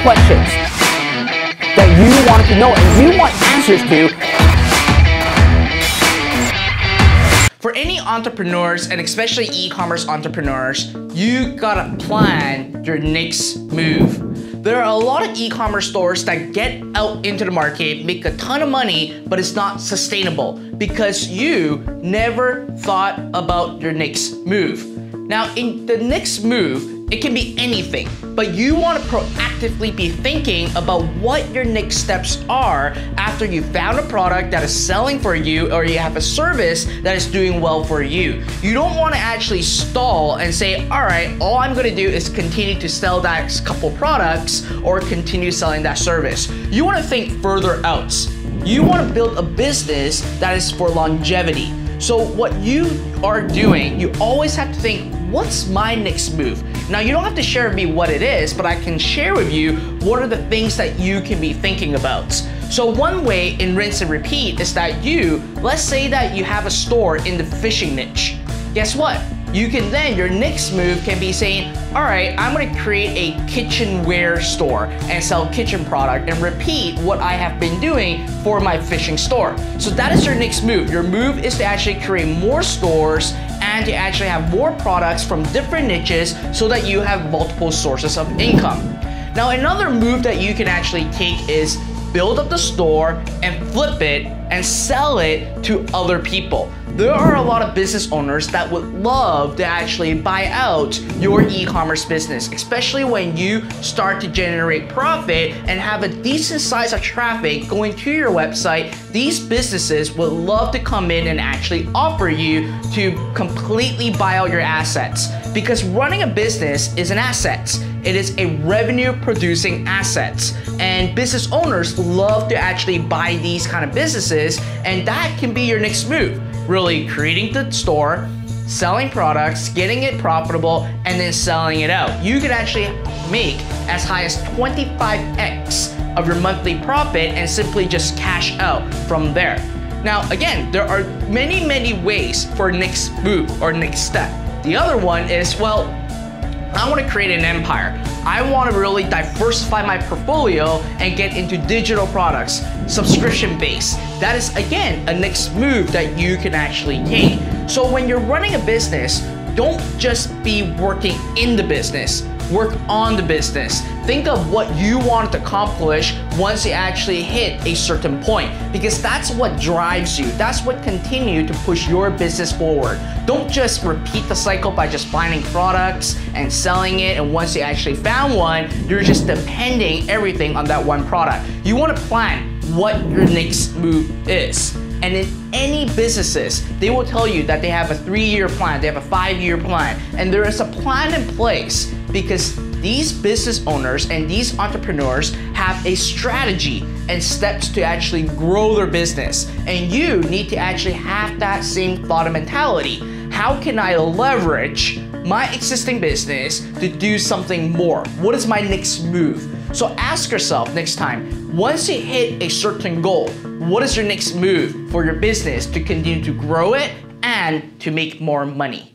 questions that you want to know and you want answers to. For any entrepreneurs, and especially e-commerce entrepreneurs, you gotta plan your next move. There are a lot of e-commerce stores that get out into the market, make a ton of money, but it's not sustainable because you never thought about your next move. Now, in the next move, it can be anything, but you want to proactively be thinking about what your next steps are after you found a product that is selling for you or you have a service that is doing well for you. You don't want to actually stall and say, all right, all I'm going to do is continue to sell that couple products or continue selling that service. You want to think further out. You want to build a business that is for longevity. So what you are doing, you always have to think, what's my next move? Now, you don't have to share with me what it is, but I can share with you what are the things that you can be thinking about. So one way in rinse and repeat is that let's say that you have a store in the fishing niche. Guess what? You can then, your next move can be saying, all right, I'm gonna create a kitchenware store and sell kitchen product and repeat what I have been doing for my fishing store. So that is your next move. Your move is to actually create more stores and to actually have more products from different niches so that you have multiple sources of income. Now, another move that you can actually take is build up the store and flip it and sell it to other people. There are a lot of business owners that would love to actually buy out your e-commerce business, especially when you start to generate profit and have a decent size of traffic going to your website. These businesses would love to come in and actually offer you to completely buy out your assets, because running a business is an asset. It is a revenue producing asset, and business owners love to actually buy these kind of businesses, and that can be your next move. Really creating the store, selling products, getting it profitable, and then selling it out. You could actually make as high as 25x of your monthly profit and simply just cash out from there. Now, again, there are many ways for next move or next step. The other one is, well, I want to create an empire. I want to really diversify my portfolio and get into digital products, subscription-based. That is, again, a next move that you can actually take. So when you're running a business, don't just be working in the business. Work on the business. Think of what you want to accomplish once you actually hit a certain point, because that's what drives you. That's what continues to push your business forward. Don't just repeat the cycle by just finding products and selling it, and once you actually found one, you're just depending everything on that one product. You want to plan what your next move is. And in any businesses, they will tell you that they have a 3-year plan, they have a 5-year plan, and there is a plan in place because these business owners and these entrepreneurs have a strategy and steps to actually grow their business. And you need to actually have that same thought and mentality. How can I leverage my existing business to do something more? What is my next move? So ask yourself next time, once you hit a certain goal, what is your next move for your business to continue to grow it and to make more money?